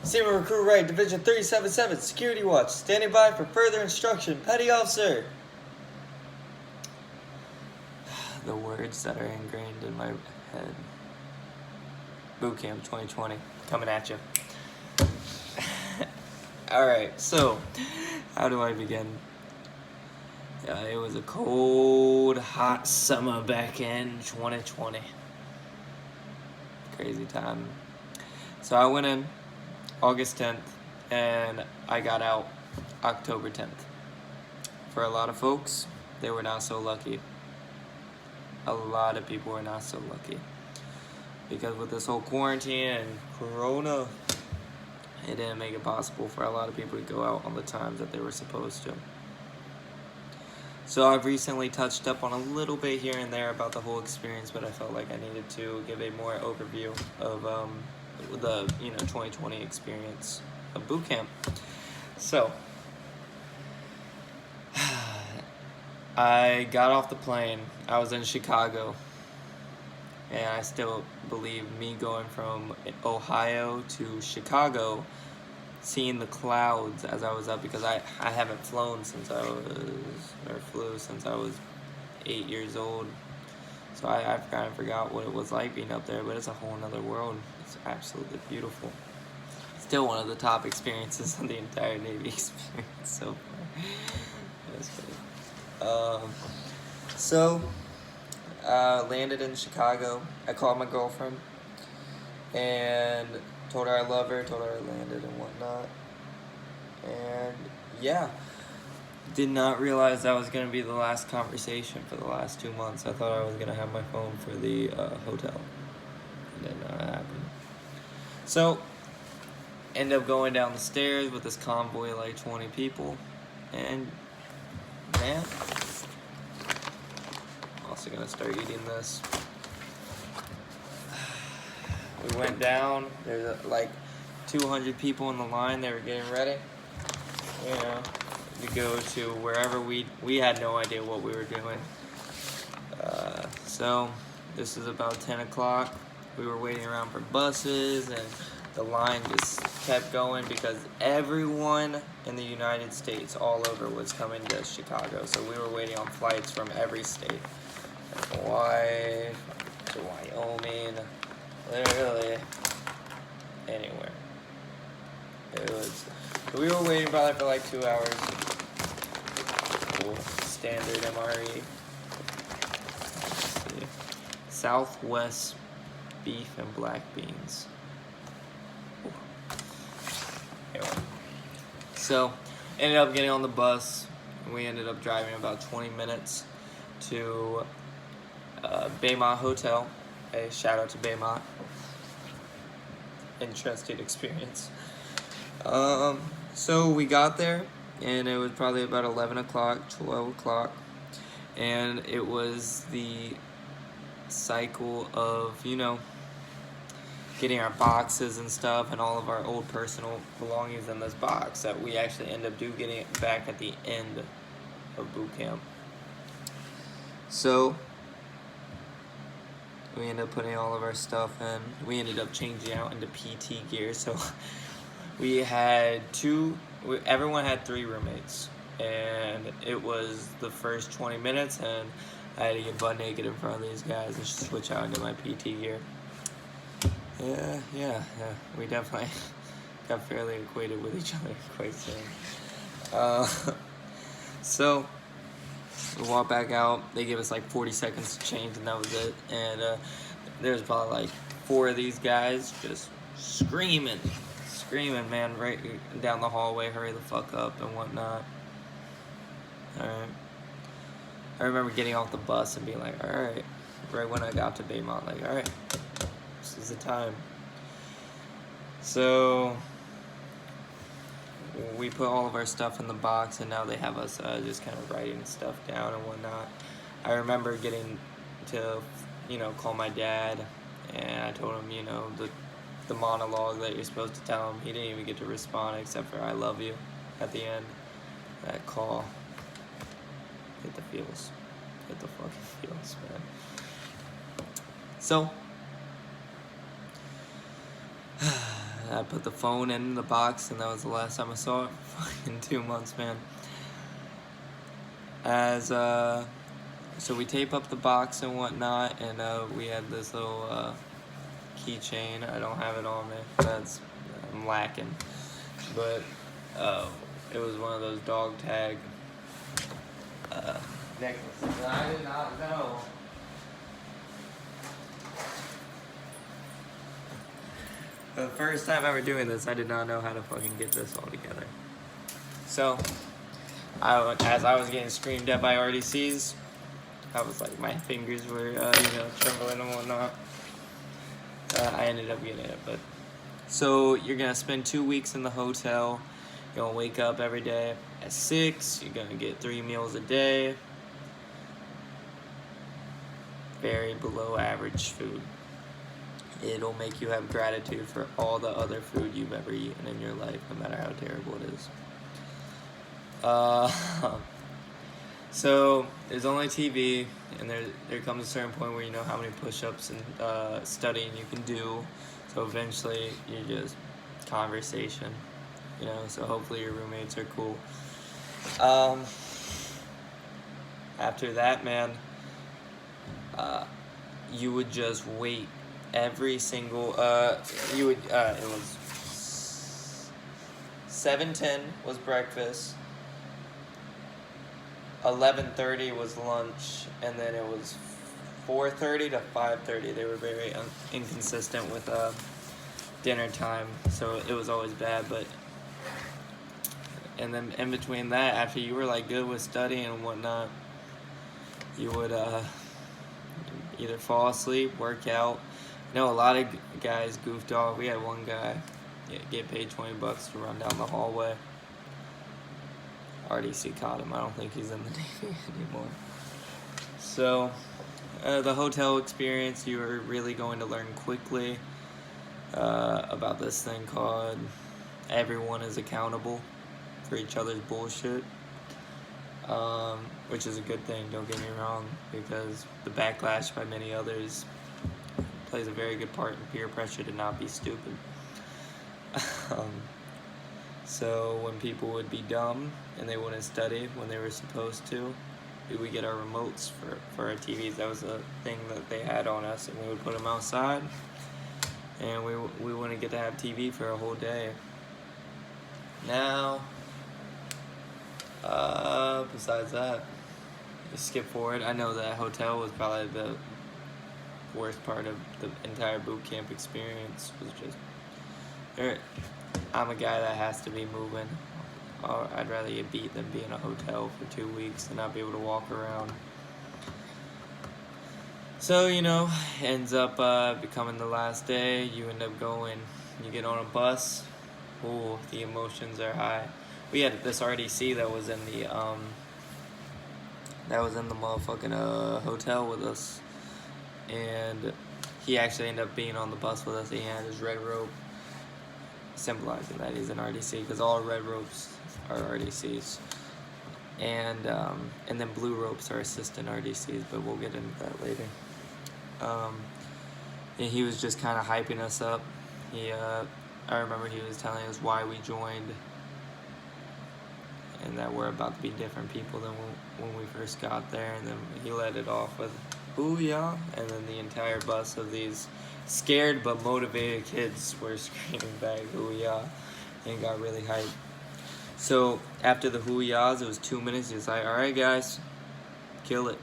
Senior Recruit Wright, Division 377, Security Watch, standing by for further instruction. Petty Officer. The words that are ingrained in my head. BOOTCAMP 2020, coming at you. Alright, so, how do I begin? It was a cold, hot summer back in 2020. Crazy time. So I went in August 10th, and I got out October 10th. For a lot of folks, they were not so lucky. A lot of people were not so lucky. Because with this whole quarantine and corona, it didn't make it possible for a lot of people to go out on the times that they were supposed to. So I've recently touched up on a little bit here and there about the whole experience, but I felt like I needed to give a more overview of the 2020 experience of boot camp. So I got off the plane. I was in Chicago, and I still believe me going from Ohio to Chicago, seeing the clouds as I was up, because I haven't flew since I was 8 years old. So I kind of forgot what it was like being up there, but it's a whole nother world. It's absolutely beautiful. Still one of the top experiences of the entire Navy experience so far. That's funny. So, landed in Chicago. I called my girlfriend and told her I love her, told her I landed and whatnot. And yeah, did not realize that was going to be the last conversation for the last 2 months. I thought I was going to have my phone for the hotel. It did not happen. So, end up going down the stairs with this convoy of like 20 people. And man, I'm also going to start eating this. We went down. There's like 200 people in the line. They were getting ready, to go to wherever we had no idea what we were doing. So this is about 10 o'clock. We were waiting around for buses, and the line just kept going because everyone in the United States all over was coming to Chicago. So we were waiting on flights from every state, from Hawaii to Wyoming. Literally anywhere. We were waiting probably for like 2 hours. Cool. Standard MRE. Let's see. Southwest beef and black beans. Anyway. So, ended up getting on the bus. We ended up driving about 20 minutes to Baymont Hotel. Hey, shout out to Baymont. Interesting experience. So we got there, and it was probably about 11 o'clock, 12 o'clock, and it was the cycle of, getting our boxes and stuff and all of our old personal belongings in this box that we actually end up getting it back at the end of boot camp. So we ended up putting all of our stuff in. We ended up changing out into PT gear. So we had everyone had 3 roommates. And it was the first 20 minutes, and I had to get butt naked in front of these guys and switch out into my PT gear. Yeah. We definitely got fairly acquainted with each other quite soon. So we walked back out. They gave us like 40 seconds to change, and that was it. And there's probably like 4 of these guys just screaming, man, right down the hallway, hurry the fuck up and whatnot. Alright. I remember getting off the bus and being like, alright, right when I got to Baymont, like, alright, this is the time. So we put all of our stuff in the box, and now they have us just kind of writing stuff down and whatnot. I remember getting to, call my dad, and I told him, the monologue that you're supposed to tell him. He didn't even get to respond except for "I love you" at the end. That call hit the feels. Hit the fucking feels, man. So I put the phone in the box, and that was the last time I saw it in 2 months, man. So we tape up the box and whatnot, and we had this little keychain. I don't have it on me. I'm lacking, but it was one of those dog tag necklaces. And I did not know. For the first time ever doing this, I did not know how to fucking get this all together. So, as I was getting screamed at by RDCs, I was like, my fingers were, trembling and whatnot. I ended up getting it, but. So, you're gonna spend 2 weeks in the hotel. You're gonna wake up every day at 6. You're gonna get 3 meals a day. Very below average food. It'll make you have gratitude for all the other food you've ever eaten in your life, no matter how terrible it is. So there's only TV, and there comes a certain point where you know how many push-ups and studying you can do. So eventually, you're just conversation, So hopefully your roommates are cool. After that, man, you would just wait. Every single, it was 7:10 was breakfast, 11:30 was lunch, and then it was 4:30 to 5:30. They were very inconsistent with dinner time, so it was always bad. And then in between that, after you were like good with studying and whatnot, you would either fall asleep, work out. A lot of guys goofed off. We had one guy get paid $20 to run down the hallway. RDC caught him. I don't think he's in the Navy anymore. So, the hotel experience, you were really going to learn quickly about this thing called everyone is accountable for each other's bullshit. Which is a good thing, don't get me wrong, because the backlash by many others plays a very good part in peer pressure to not be stupid. So when people would be dumb and they wouldn't study when they were supposed to, we would get our remotes for our TVs. That was a thing that they had on us, and we would put them outside, and we wouldn't get to have TV for a whole day. Now, besides that, just skip forward. I know that hotel was probably the worst part of the entire boot camp experience. Was just, I'm a guy that has to be moving. I'd rather get beat than be in a hotel for 2 weeks and not be able to walk around. So, ends up becoming the last day. You end up going, you get on a bus. Ooh, the emotions are high. We had this RDC that was in the motherfucking hotel with us, and he actually ended up being on the bus with us. He had his red rope, symbolizing that he's an RDC, because all red ropes are RDCs, and then blue ropes are assistant RDCs, but we'll get into that later. And he was just kind of hyping us up. I remember he was telling us why we joined, and that we're about to be different people than when we first got there. And then he let it off with "Booyah!" And then the entire bus of these scared but motivated kids were screaming back "Booyah!" and got really hyped. So after the "Hoo-yahs," it was 2 minutes. He was like, "All right, guys, kill it."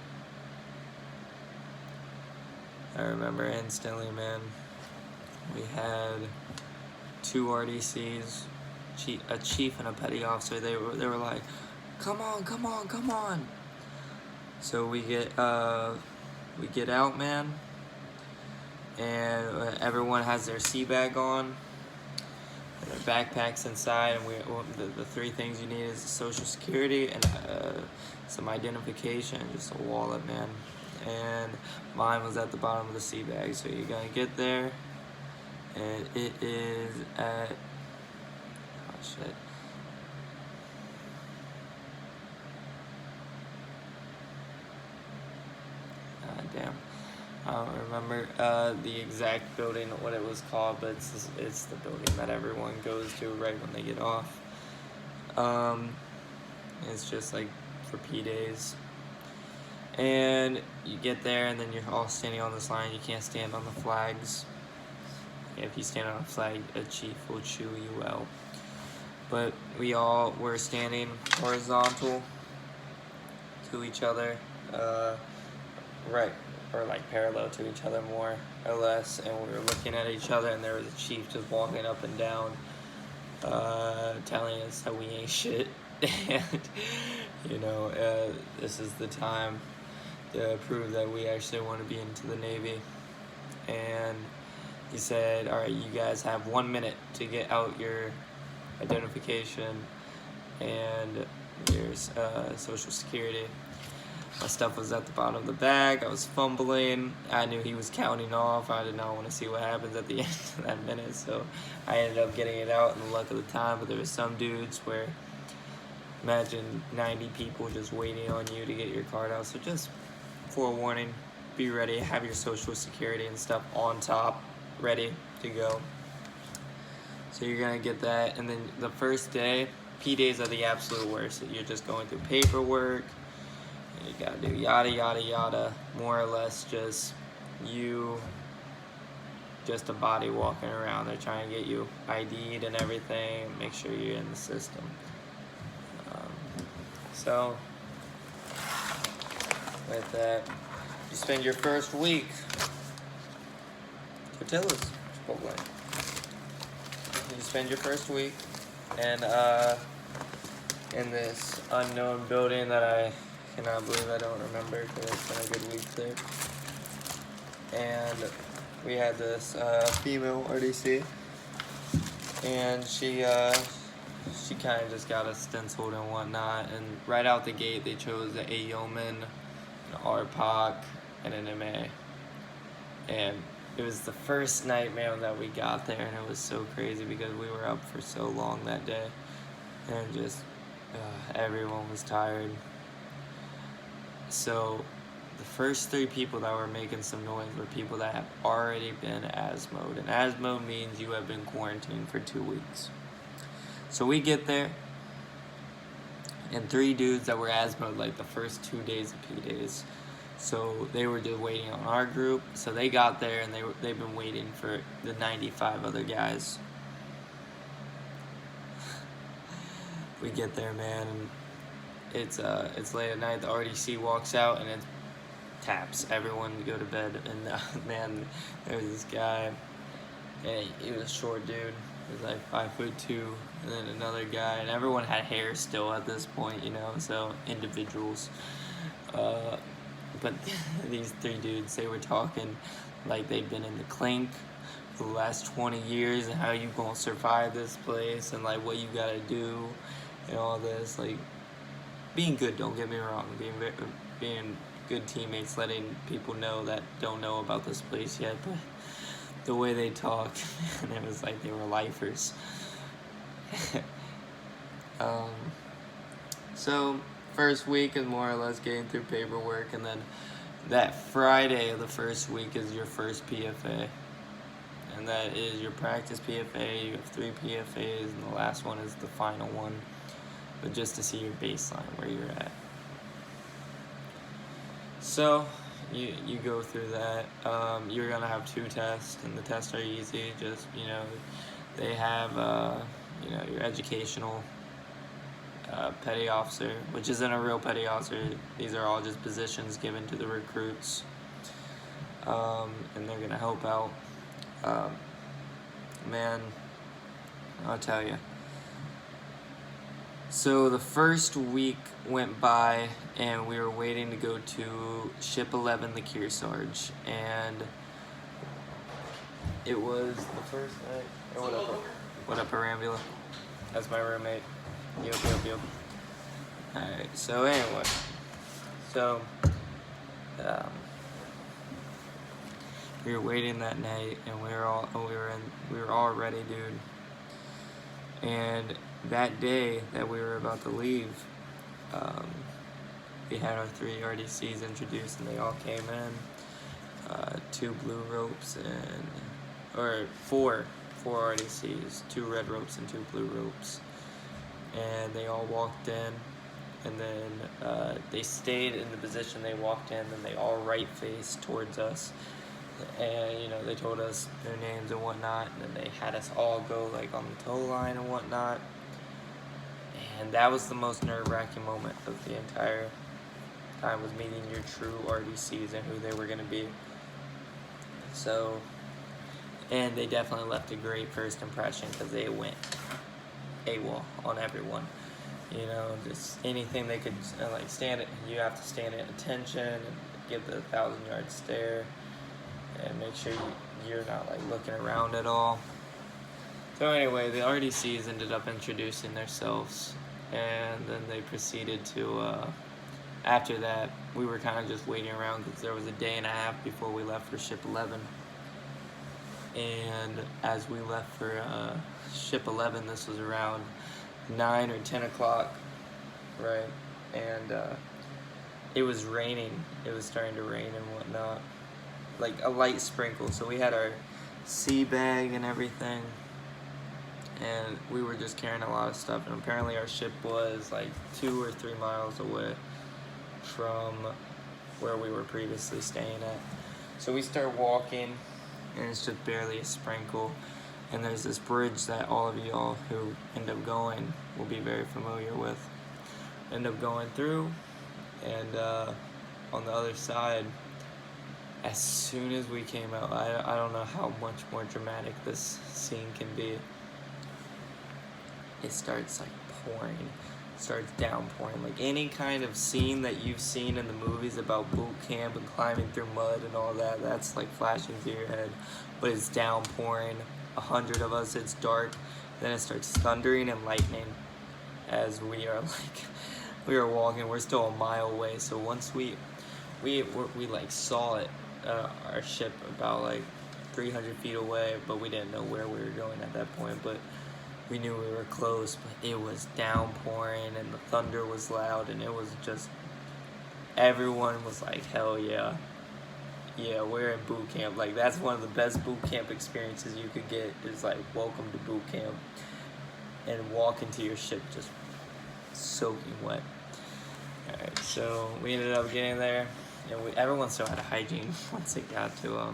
I remember instantly, man. We had 2 RDCs, a chief and a petty officer. They were like, "Come on, come on, come on!" So we get out, man, and everyone has their sea bag on, and their backpacks inside, and the 3 things you need is Social Security and some identification, just a wallet, man. And mine was at the bottom of the sea bag. So you're gonna get there, and it is at shit. God damn. I don't remember the exact building, what it was called, but it's the building that everyone goes to right when they get off. It's just like for P days. And you get there, and then you're all standing on this line. You can't stand on the flags. If you stand on a flag, a chief will chew you out. But we all were standing horizontal to each other, right, or like parallel to each other more or less, and we were looking at each other, and there was a chief just walking up and down, telling us that we ain't shit, and this is the time to prove that we actually want to be into the Navy. And he said, all right, you guys have 1 minute to get out your identification and your social security. My stuff was at the bottom of the bag. I was fumbling. I knew he was counting off. I did not want to see what happens at the end of that minute, so I ended up getting it out in the luck of the time. But there was some dudes where, imagine 90 people just waiting on you to get your card out. So just forewarning, be ready, have your social security and stuff on top, ready to go. So you're gonna get that, and then the first day, P days are the absolute worst. You're just going through paperwork, and you gotta do yada yada yada, more or less just a body walking around. They're trying to get you ID'd and everything, make sure you're in the system. So with that, you spend your first week. Tortillas, Chipotle. You spend your first week and in this unknown building that I cannot believe I don't remember because it's been a good week there. And we had this female RDC, and she kind of just got us stenciled and whatnot. And right out the gate, they chose a yeoman, an RPOC, and an MA. And it was the first night, man, that we got there, and it was so crazy because we were up for so long that day, and just everyone was tired. So the first 3 people that were making some noise were people that have already been ASMO'd, and ASMO'd means you have been quarantined for 2 weeks. So we get there, and 3 dudes that were ASMO'd like the first 2 days of P days. So they were just waiting on our group. So they got there, and they've been waiting for the 95 other guys. We get there, man, and it's late at night. The RDC walks out, and it taps everyone to go to bed. And man, there was this guy, and he was a short dude. He was like 5'2", and then another guy, and everyone had hair still at this point, so individuals. But these 3 dudes, they were talking like they've been in the clink for the last 20 years and how you gonna survive this place and like what you gotta do and all this. Like, being good, don't get me wrong, being good teammates, letting people know that don't know about this place yet, but the way they talked, and it was like they were lifers. So first week is more or less getting through paperwork, and then that Friday of the first week is your first PFA, and that is your practice PFA. You have 3 PFAs, and the last one is the final one, but just to see your baseline, where you're at. So you go through that. You're gonna have 2 tests, and the tests are easy. Just they have your educational petty officer, which isn't a real petty officer. These are all just positions given to the recruits, and they're gonna help out. Man, I'll tell you. So the first week went by, and we were waiting to go to Ship 11, the Kearsarge, and it was the first night. Oh, what up, Arambula? That's my roommate. Yup. Alright, so anyway. We were waiting that night, and we were all ready, dude. And that day that we were about to leave, we had our 3 RDCs introduced, and they all came in. 2 blue ropes or four RDCs, 2 red ropes and 2 blue ropes, and they all walked in, and then they stayed in the position they walked in, and they all right faced towards us, and they told us their names and whatnot, and then they had us all go like on the tow line and whatnot, and that was the most nerve-wracking moment of the entire time, was meeting your true RDCs and who they were going to be. So, and they definitely left a great first impression because they went AWOL on everyone. Just anything they could, like, you have to stand at attention and give the 1,000-yard stare and make sure you're not like looking around at all. So anyway, the RDCs ended up introducing themselves, and then they proceeded to, after that, we were kind of just waiting around because there was a day and a half before we left for Ship 11. And as we left for Ship 11, this was around 9 or 10 o'clock, right? And it was raining. It was starting to rain and whatnot, like a light sprinkle. So we had our sea bag and everything, and we were just carrying a lot of stuff. And apparently our ship was like 2 or 3 miles away from where we were previously staying at. So we start walking, and it's just barely a sprinkle. And there's this bridge that all of y'all who end up going will be very familiar with. End up going through, and on the other side, as soon as we came out, I don't know how much more dramatic this scene can be. It starts like pouring, starts downpouring, like any kind of scene that you've seen in the movies about boot camp and climbing through mud and all that, that's like flashing through your head. But it's downpouring, 100 of us, it's dark, then it starts thundering and lightning as we are walking. We're still a mile away, so once we like saw it, our ship about like 300 feet away, but we didn't know where we were going at that point, but we knew we were close. But it was downpouring and the thunder was loud, and it was just, everyone was like, hell yeah, we're in boot camp. Like, that's one of the best boot camp experiences you could get, is like, welcome to boot camp, and walk into your ship just soaking wet. Alright, so we ended up getting there, and everyone still had a hygiene once it got to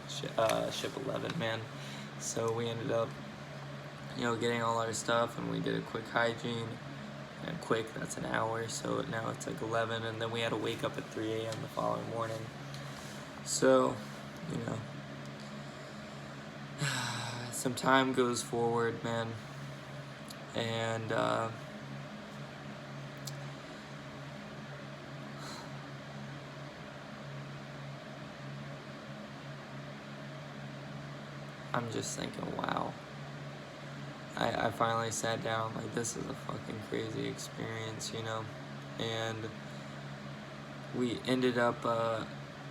Ship 11, man. So we ended up, getting all our stuff, and we did a quick hygiene. And quick, that's an hour, so now it's like 11, and then we had to wake up at 3 a.m. the following morning. So, some time goes forward, man, and I'm just thinking, wow. I finally sat down, like, this is a fucking crazy experience, and we ended up,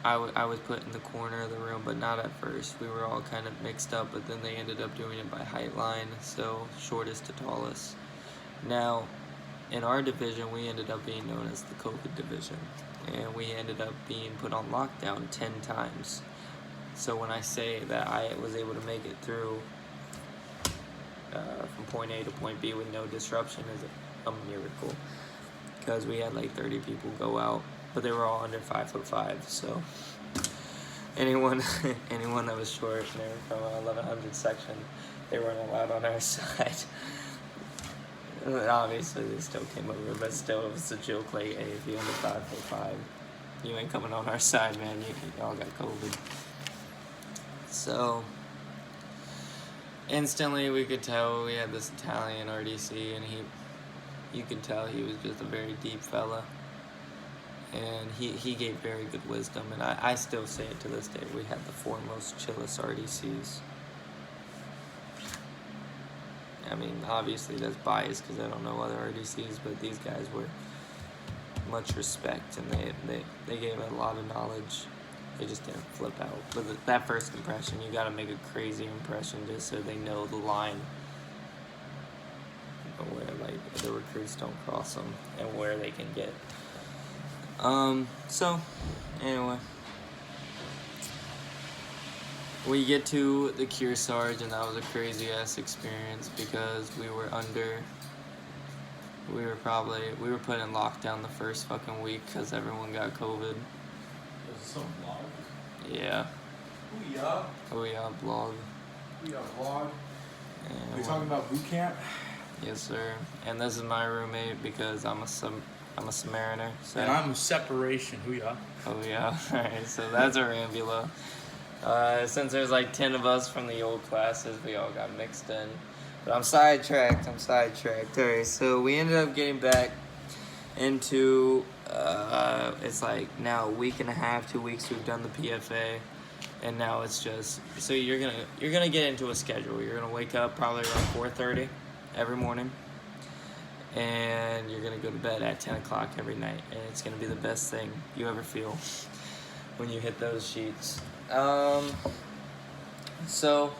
I was put in the corner of the room, but not at first. We were all kind of mixed up, but then they ended up doing it by height line, so shortest to tallest. Now, in our division, we ended up being known as the COVID division, and we ended up being put on lockdown 10 times. So when I say that I was able to make it through from point A to point B with no disruption is a miracle, because we had like 30 people go out, but they were all under 5'5", so anyone that was short and they were from 1100 section, they weren't allowed on our side. Obviously they still came over, but still it was a joke, like, hey, if you're under 5'5", you ain't coming on our side, man. You all got COVID. So instantly we could tell we had this Italian RDC, and you could tell he was just a very deep fella, and he gave very good wisdom, and I still say it to this day, we had the foremost, chillest RDCs. I mean, obviously that's biased because I don't know other RDCs, but these guys were much respect, and they gave a lot of knowledge. They just didn't flip out. But that first impression, you gotta make a crazy impression just so they know the line, where like the recruits don't cross them, and where they can get. So anyway, we get to the Kearsarge, and that was a crazy ass experience because we were put in lockdown the first fucking week because everyone got COVID. Is this some vlog? Yeah. Booyah. Oh yeah, vlog. Booyah vlog. And Are we talking about boot camp? Yes, sir. And this is my roommate because I'm a Samaritan. So. And I'm a separation. Booyah. Oh yeah. Alright, so that's our ambula. Since there's like 10 of us from the old classes, we all got mixed in. But I'm sidetracked. Alright, so we ended up getting back into, it's like now a week and a half, 2 weeks we've done the PFA. And now it's just, so you're gonna get into a schedule. You're gonna wake up probably around 4:30 every morning. And you're gonna go to bed at 10 o'clock every night. And it's gonna be the best thing you ever feel when you hit those sheets. So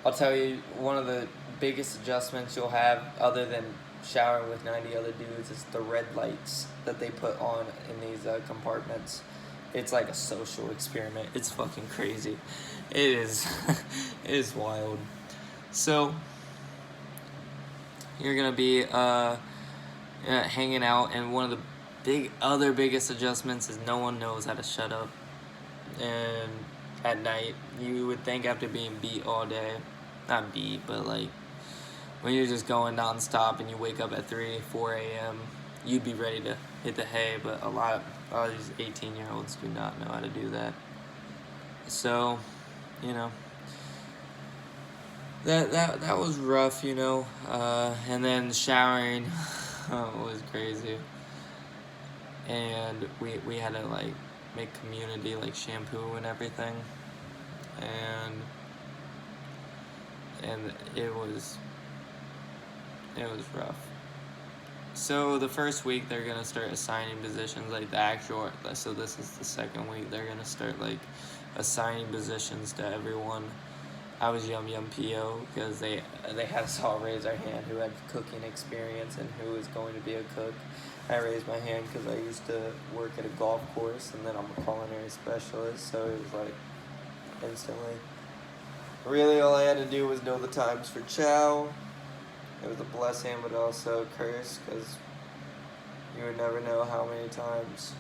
I'll tell you, one of the biggest adjustments you'll have, other than showering with 90 other dudes, is the red lights that they put on in these compartments. It's like a social experiment. It's fucking crazy. It is. It is wild. So you're gonna be hanging out, and one of the biggest adjustments is no one knows how to shut up. And at night, you would think after being beat all day, not beat, but like when you're just going nonstop and you wake up at 4 a.m., you'd be ready to hit the hay, but a lot of these 18-year-olds do not know how to do that. So, you know, that was rough, you know. And then showering was crazy. And we had to like make community like shampoo and everything. And it was rough. So the first week they're gonna start assigning positions, like the actual. So this is the second week. They're gonna start like assigning positions to everyone. I was Yum PO because they had us all raise our hand who had cooking experience and who was going to be a cook. I raised my hand because I used to work at a golf course, and then I'm a culinary specialist, so it was like instantly. Really, all I had to do was know the times for chow. It was a blessing, but also a curse, because you would never know how many times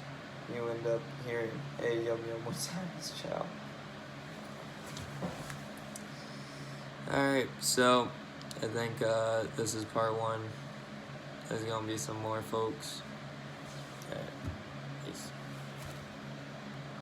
you end up hearing, "Hey, Yum, what time is chow?" Alright, so I think this is part one. There's gonna be some more, folks.